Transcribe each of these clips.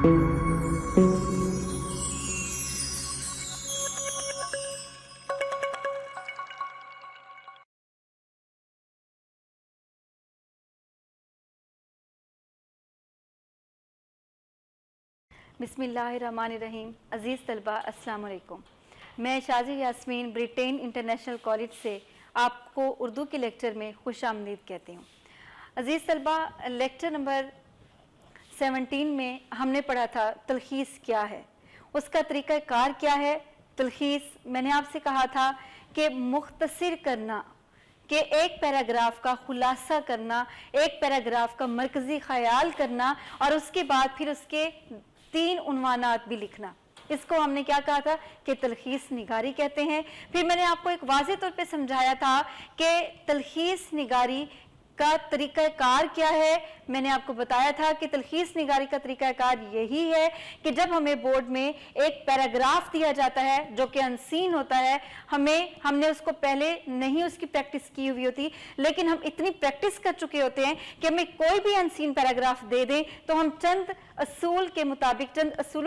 बिस्मिल्लाहिर्रहमानिर्रहीम। अज़ीज़ तलबा अस्सलाम वालेकुम। मैं शाज़ी यास्मीन ब्रिटेन इंटरनेशनल कॉलेज से आपको उर्दू के लेक्चर में खुश आमदीद कहती हूँ। अज़ीज़ तलबा, लेक्चर नंबर 17 में हमने पढ़ा था तलखीस क्या है, उसका तरीक़ाकार क्या है। तलखीस मैंने आपसे कहा था कि मुख्तसर करना, कि एक पैराग्राफ का खुलासा करना, एक पैराग्राफ का मरकज़ी ख़याल करना और उसके बाद फिर उसके 3 उन्वानात भी लिखना। इसको हमने क्या कहा था कि तलखीस निगारी कहते हैं। फिर मैंने आपको एक वाज़ेह तौर पे समझाया था कि तलखीस निगारी का तरीक़ाकार क्या है। मैंने आपको बताया था कि तलखीस निगारी का तरीक़ाकार यही है कि जब हमें बोर्ड में एक पैराग्राफ दिया जाता है जो कि अनसीन होता है, हमने उसको पहले नहीं उसकी प्रैक्टिस की हुई होती, लेकिन हम इतनी प्रैक्टिस कर चुके होते हैं कि हमें कोई भी अनसीन पैराग्राफ दे दें तो हम चंद असूलों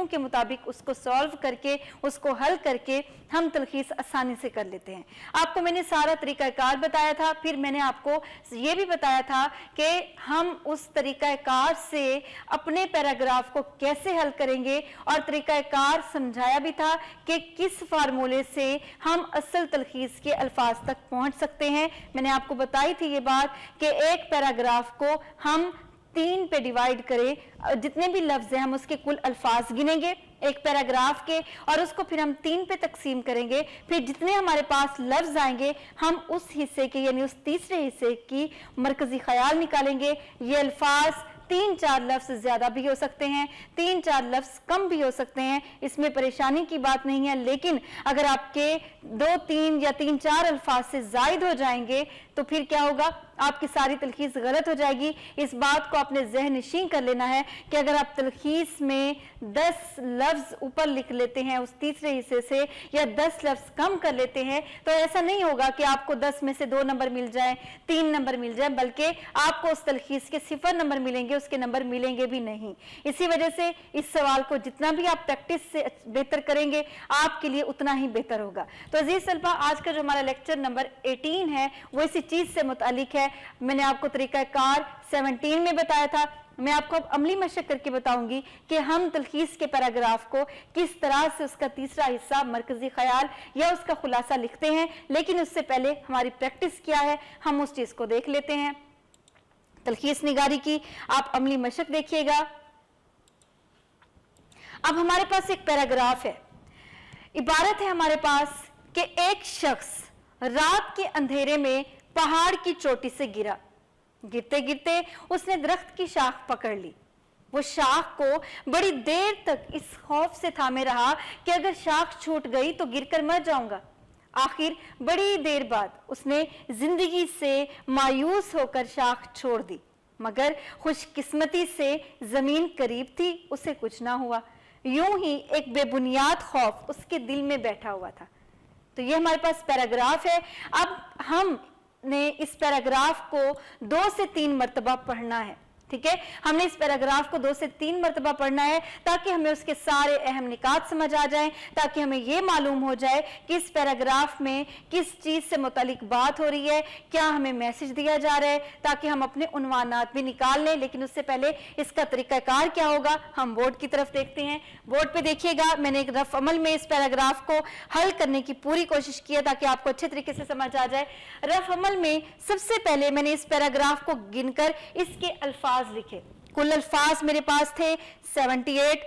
के मुताबिक उसको सॉल्व करके, उसको हल करके हम तलखीस आसानी से कर लेते हैं। आपको मैंने सारा तरीक़ाकार बताया था। फिर मैंने आपको ये भी बताया था कि हम उस तरीक़ाकार से अपने पैराग्राफ को कैसे हल करेंगे और तरीक़ाकार समझाया भी था कि किस फार्मूले से हम असल तलखीस के अल्फाज तक पहुंच सकते हैं। मैंने आपको बताई थी ये बात कि एक पैराग्राफ को हम 3 पे डिवाइड करें, जितने भी लफ्ज हैं हम उसके कुल अल्फाज गिनेंगे एक पैराग्राफ के और उसको फिर हम 3 पे तकसीम करेंगे। फिर जितने हमारे पास लफ्ज आएंगे हम उस हिस्से के यानी उस तीसरे हिस्से की मरकजी ख्याल निकालेंगे। ये अल्फाज 3-4 लफ्ज ज्यादा भी हो सकते हैं, 3-4 लफ्ज कम भी हो सकते हैं, इसमें परेशानी की बात नहीं है। लेकिन अगर आपके 2-3 या 3-4 अल्फाज से जायद हो जाएंगे तो फिर क्या होगा, आपकी सारी तलखीस गलत हो जाएगी। इस बात को आपने ज़हन नशीं कर लेना है कि अगर आप तलखीस में 10 लफ्ज ऊपर लिख लेते हैं उस तीसरे हिस्से से या 10 लफ्ज कम कर लेते हैं तो ऐसा नहीं होगा कि आपको 10 में से 2 नंबर मिल जाए, 3 नंबर मिल जाए, बल्कि आपको उस तलखीस के 0 नंबर मिलेंगे, उसके नंबर मिलेंगे भी नहीं। इसी वजह से इस सवाल को जितना भी आप प्रैक्टिस से बेहतर करेंगे आपके लिए उतना ही बेहतर होगा। तो अजीज तलबा, आज का जो हमारा लेक्चर नंबर 18 है वो इसी चीज से मुतालिक है। मैंने आपको तरीक़ाकार 17 में बताया था। मैं आपको अब अमली मशक करके बताऊंगी कि हम तलखीस के पैराग्राफ को किस तरह से उसका तीसरा हिस्सा मरकजी ख्याल या उसका खुलासा लिखते हैं। लेकिन उससे पहले हमारी प्रैक्टिस क्या है हम उस चीज को देख लेते हैं। तलखीस निगारी की आप अमली मशक देखिएगा। अब हमारे पास एक पैराग्राफ है, इबारत है हमारे पास कि एक शख्स रात के अंधेरे में पहाड़ की चोटी से गिरा, गिरते गिरते उसने दरख्त की शाख पकड़ ली। वो शाख को बड़ी देर तक इस खौफ से थामे रहा कि अगर शाख छूट गई तो गिरकर मर जाऊंगा। आखिर बड़ी देर बाद उसने जिंदगी से मायूस होकर शाख छोड़ दी, मगर खुशकिस्मती से जमीन करीब थी, उसे कुछ ना हुआ। यूं ही एक बेबुनियाद खौफ उसके दिल में बैठा हुआ था। तो ये हमारे पास पैराग्राफ है। अब हमने इस पैराग्राफ को 2 से 3 मरतबा पढ़ना है। ठीक है, हमने इस पैराग्राफ को 2 से 3 मरतबा पढ़ना है ताकि हमें उसके सारे अहम निकात समझ आ जाएं, ताकि हमें यह मालूम हो जाए कि इस पैराग्राफ में किस चीज से मुतालिक बात हो रही है, क्या हमें मैसेज दिया जा रहा है, ताकि हम अपने उन्वानात भी निकाल लें। लेकिन उससे पहले इसका तरीकाकार क्या होगा हम बोर्ड की तरफ देखते हैं। बोर्ड पे देखिएगा, मैंने एक रफ अमल में इस पैराग्राफ को हल करने की पूरी कोशिश की है ताकि आपको अच्छे तरीके से समझ आ जाए। रफ अमल में सबसे पहले मैंने इस पैराग्राफ को गिनकर इसके अल्फाज लिखे। कुल अल्फाज मेरे पास थे 78।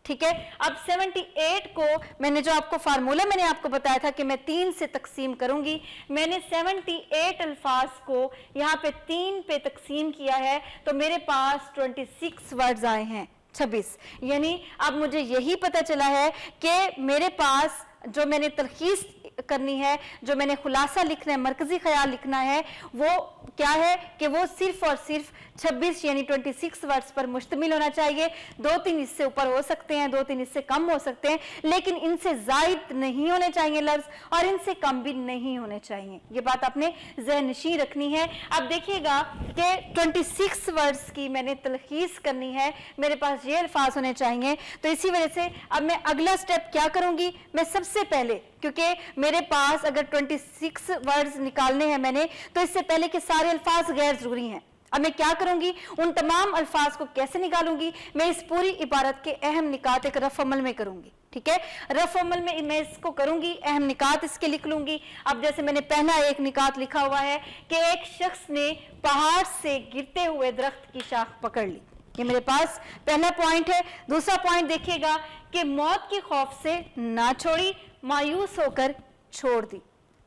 ठीक है, अब 78 को मैंने जो आपको फार्मूला मैंने आपको बताया था कि मैं 3 से तकसीम करूंगी, मैंने 78 अल्फाज को यहां पे 3 पे तकसीम किया है तो मेरे पास 26 वर्ड्स आए हैं, 26। यानी अब मुझे यही पता चला है कि मेरे पास जो मैंने तलखीस करनी है, जो मैंने खुलासा लिखना है, मरकजी ख्याल लिखना है, वो क्या है कि वो सिर्फ और सिर्फ 26 यानी 26 वर्ड्स पर मुश्तमिल होना चाहिए। 2-3 इससे ऊपर हो सकते हैं, 2-3 इससे कम हो सकते हैं, लेकिन इनसे जायद नहीं होने चाहिए लफ्ज, और इनसे कम भी नहीं होने चाहिए। ये बात आपने ज़हननशीं रखनी है। अब देखिएगा कि 26 वर्ड्स की मैंने तलखीस करनी है, मेरे पास ये अल्फाज होने चाहिए। तो इसी वजह से अब मैं अगला स्टेप क्या करूंगी, मैं सबसे पहले, क्योंकि मेरे पास अगर 26 वर्ड्स निकालने हैं मैंने, तो इससे पहले के सारे अल्फाज गैर जरूरी हैं। अब मैं क्या करूंगी, उन तमाम अल्फाज को कैसे निकालूंगी, मैं इस पूरी इबारत के अहम निकात एक रफ अमल में करूंगी। ठीक है, रफ अमल में मैं इसको करूंगी, अहम निकात इसके लिख लूंगी। अब जैसे मैंने पहला एक निकात लिखा हुआ है कि एक शख्स ने पहाड़ से गिरते हुए दरख्त की शाख पकड़ ली, ये मेरे पास पहला पॉइंट है। दूसरा पॉइंट देखिएगा कि मौत के खौफ से ना छोड़ी, मायूस होकर छोड़ दी।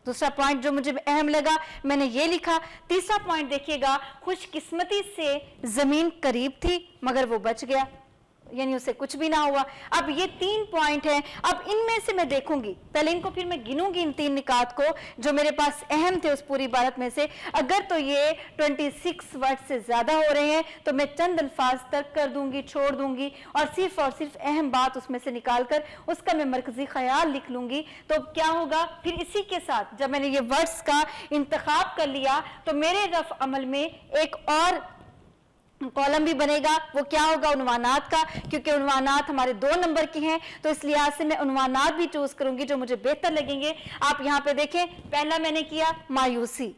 दूसरा पॉइंट जो मुझे अहम लगा मैंने ये लिखा। तीसरा पॉइंट देखिएगा, खुशकिस्मती से जमीन करीब थी मगर वो बच गया, यानी उसे कुछ भी ना हुआ। अब ये 3 पॉइंट हैं। अब इनमें से मैं देखूंगी, पहले इनको फिर मैं गिनूंगी, इन 3 निकात को जो मेरे पास अहम थे उस पूरी इबारत में से। अगर तो ये 26 वर्ड से ज्यादा हो रहे हैं तो मैं चंद अल्फाज तर्क कर दूंगी, छोड़ दूंगी, और सिर्फ अहम बात उसमें से निकालकर उसका मैं मरकजी ख्याल लिख लूंगी। तो क्या होगा फिर, इसी के साथ जब मैंने ये वर्ड्स का इंतखाब कर लिया तो मेरे रफ अमल में एक और कॉलम भी बनेगा। वो क्या होगा, उन्वानात का, क्योंकि उन्वानात हमारे 2 नंबर की हैं, तो इस लिहाज से मैं उन्वानात भी चूज करूंगी जो मुझे बेहतर लगेंगे। आप यहाँ पे देखें, पहला मैंने किया मायूसी,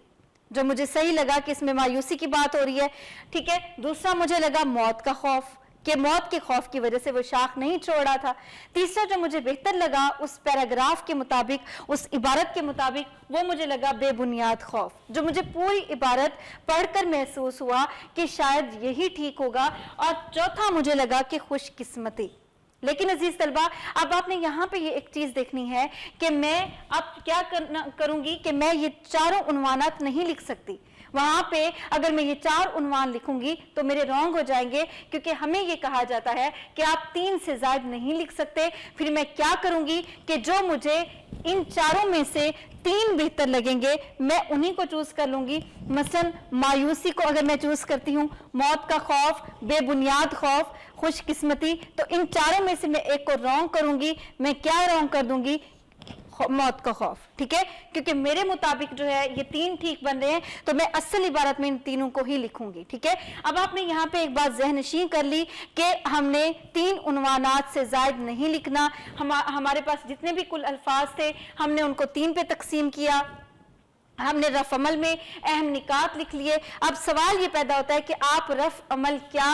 जो मुझे सही लगा कि इसमें मायूसी की बात हो रही है। ठीक है, दूसरा मुझे लगा मौत का खौफ, कि मौत के खौफ की वजह से वो शाख नहीं छोड़ा था। तीसरा जो मुझे बेहतर लगा उस पैराग्राफ के मुताबिक, उस इबारत के मुताबिक, वो मुझे लगा बेबुनियाद खौफ, जो मुझे पूरी इबारत पढ़कर महसूस हुआ कि शायद यही ठीक होगा। और चौथा मुझे लगा कि खुशकिस्मती। लेकिन अजीज तलबा, अब आपने यहाँ पे ये एक चीज देखनी है कि मैं अब क्या करूंगी कि मैं ये चारों उन्वानात नहीं लिख सकती। वहां पे अगर मैं ये 4 उन्वान लिखूंगी तो मेरे रॉन्ग हो जाएंगे, क्योंकि हमें ये कहा जाता है कि आप 3 से ज्यादा नहीं लिख सकते। फिर मैं क्या करूंगी कि जो मुझे इन चारों में से 3 बेहतर लगेंगे मैं उन्हीं को चूज कर लूंगी। मसलन मायूसी को अगर मैं चूज करती हूँ, मौत का खौफ, बेबुनियाद खौफ, खुशकिस्मती, तो इन चारों में से मैं एक को रॉन्ग करूंगी। मैं क्या रॉन्ग कर दूंगी, मौत का खौफ। ठीक है, क्योंकि मेरे मुताबिक जो है ये 3 ठीक बन रहे हैं, तो मैं असल इबारत में इन तीनों को ही लिखूंगी। ठीक है, अब आपने यहाँ पे एक बात ज़हननशीं कर ली कि हमने 3 उन्वानात से जायद नहीं लिखना। हमारे पास जितने भी कुल अल्फाज थे हमने उनको 3 पे तकसीम किया, हमने रफ अमल में अहम निकात लिख लिए। अब सवाल ये पैदा होता है कि आप रफ अमल क्या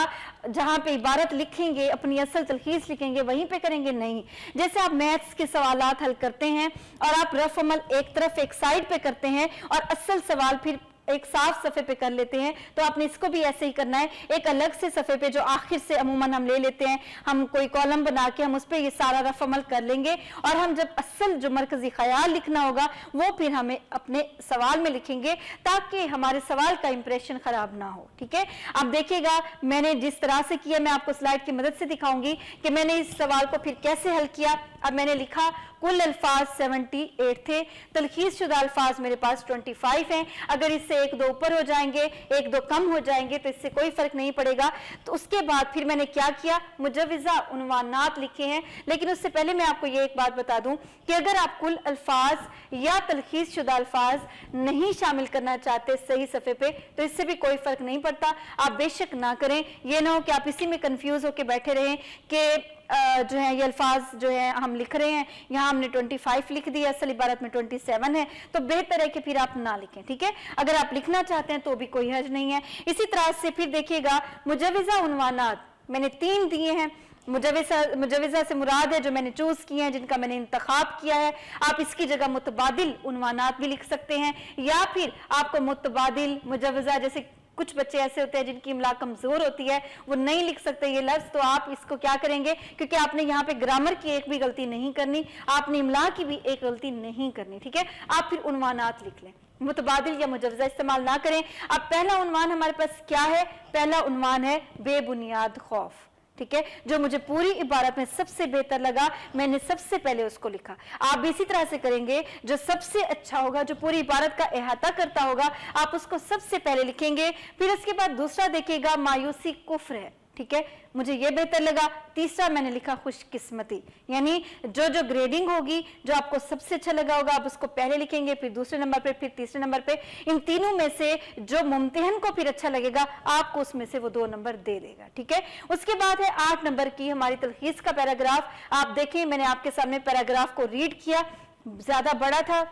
जहां पे इबारत लिखेंगे, अपनी असल तलखीस लिखेंगे, वहीं पे करेंगे? नहीं। जैसे आप मैथ्स के सवालात हल करते हैं और आप रफ अमल एक तरफ एक साइड पे करते हैं और असल सवाल फिर एक साफ सफ़े पे कर लेते हैं, तो आपने इसको भी ऐसे ही करना है। एक अलग से सफ़े पे जो आखिर से अमूमन हम ले लेते हैं, हम कोई कॉलम बना के हम उस पर ये सारा रफ अमल कर लेंगे, और हम जब असल जो मरकजी ख्याल लिखना होगा वो फिर हमें अपने सवाल में लिखेंगे, ताकि हमारे सवाल का इंप्रेशन खराब ना हो। ठीक है, अब देखिएगा मैंने जिस तरह से किया, मैं आपको स्लाइड की मदद से दिखाऊंगी कि मैंने इस सवाल को फिर कैसे हल किया। अब मैंने लिखा कुल अल्फाज 78 थे, तलखीस शुदा अल्फाज मेरे पास 25 हैं। अगर इससे 1-2 ऊपर हो जाएंगे, 1-2 कम हो जाएंगे तो इससे कोई फर्क नहीं पड़ेगा। तो उसके बाद फिर मैंने क्या किया, मुजव्विज़ा उन्वानात लिखे हैं। लेकिन उससे पहले मैं आपको ये एक बात बता दूं कि अगर आप कुल अल्फाज या तलखीस शुदा अल्फाज नहीं शामिल करना चाहते सही सफ़े पे, तो इससे भी कोई फर्क नहीं पड़ता। आप बेशक ना करें, ये ना हो कि आप इसी में कंफ्यूज होकर बैठे रहें कि जो है ये अल्फाज जो है हम लिख रहे हैं, यहाँ हमने 25 लिख दिया, असल इबारत में 27 है, तो बेहतर है कि फिर आप ना लिखें। ठीक है, अगर आप लिखना चाहते हैं तो भी कोई हर्ज नहीं है। इसी तरह से फिर देखिएगा मुजव्विज़ा उन्वानात मैंने 3 दिए हैं। मुजव्विज़ा से मुराद है जो मैंने चूज किए हैं, जिनका मैंने इंतखाब किया है। आप इसकी जगह मुतबादिल उन्वानात भी लिख सकते हैं, या फिर आपको मुतबादिल मुजव्विज़ा, जैसे कुछ बच्चे ऐसे होते हैं जिनकी इमला कमजोर होती है, वो नहीं लिख सकते ये लफ्ज, तो आप इसको क्या करेंगे, क्योंकि आपने यहाँ पे ग्रामर की एक भी गलती नहीं करनी, आपने इमला की भी एक गलती नहीं करनी। ठीक है, आप फिर उन्वानात लिख लें, मुतबादिल या मुजव्विज़ा इस्तेमाल ना करें। अब पहला उन्वान हमारे पास क्या है, पहला उन्वान है बेबुनियाद खौफ। ठीक है, जो मुझे पूरी इबारत में सबसे बेहतर लगा मैंने सबसे पहले उसको लिखा। आप भी इसी तरह से करेंगे, जो सबसे अच्छा होगा, जो पूरी इबारत का अहाता करता होगा, आप उसको सबसे पहले लिखेंगे। फिर उसके बाद दूसरा देखिएगा, मायूसी कुफ्र है, ठीक है, मुझे ये बेहतर लगा। तीसरा मैंने लिखा खुशकिस्मती, यानी जो जो ग्रेडिंग होगी, जो आपको सबसे अच्छा लगा होगा, आप उसको पहले लिखेंगे, फिर दूसरे नंबर पे, फिर तीसरे नंबर पे। इन तीनों में से जो मुम्तहन को फिर अच्छा लगेगा, आपको उसमें से वो 2 नंबर दे देगा, ठीक है। उसके बाद है 8 नंबर की हमारी तलखीस का पैराग्राफ। आप देखें, मैंने आपके सामने पैराग्राफ को रीड किया, ज्यादा बड़ा था,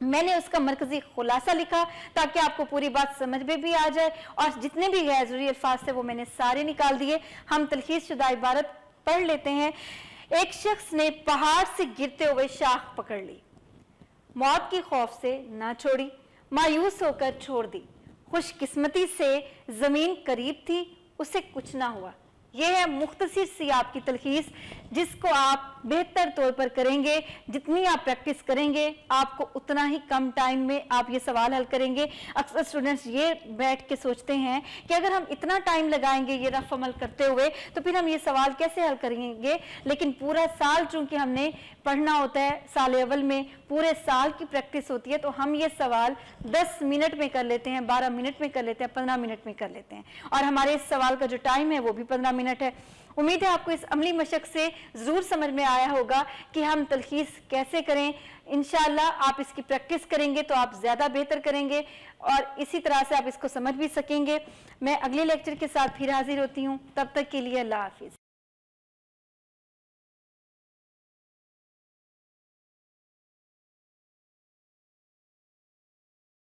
मैंने उसका मरकजी खुलासा लिखा ताकि आपको पूरी बात समझ में भी आ जाए, और जितने भी गैर ज़रूरी अल्फाज थे वो मैंने सारे निकाल दिए। हम तलखीस शुदा इबारत पढ़ लेते हैं। एक शख्स ने पहाड़ से गिरते हुए शाख पकड़ ली, मौत की खौफ से ना छोड़ी, मायूस होकर छोड़ दी, खुशकिस्मती से जमीन करीब थी, उसे कुछ ना हुआ। यह है मुख्तसर सी आपकी तलखीस, जिसको आप बेहतर तौर पर करेंगे। जितनी आप प्रैक्टिस करेंगे, आपको उतना ही कम टाइम में आप ये सवाल हल करेंगे। अक्सर स्टूडेंट्स ये बैठ के सोचते हैं कि अगर हम इतना टाइम लगाएंगे ये रफ अमल करते हुए, तो फिर हम ये सवाल कैसे हल करेंगे। लेकिन पूरा साल चूंकि हमने पढ़ना होता है, साल अव्वल में पूरे साल की प्रैक्टिस होती है, तो हम ये सवाल 10 मिनट में कर लेते हैं, 12 मिनट में कर लेते हैं, 15 मिनट में कर लेते हैं, और हमारे इस सवाल का जो टाइम है वो भी 15 मिनट है। उम्मीद है आपको इस अमली मशक से ज़रूर समझ में आया होगा कि हम तलखीस कैसे करें। इंशाअल्लाह आप इसकी प्रैक्टिस करेंगे तो आप ज़्यादा बेहतर करेंगे, और इसी तरह से आप इसको समझ भी सकेंगे। मैं अगले लेक्चर के साथ फिर हाजिर होती हूँ, तब तक के लिए अल्लाह हाफिज़।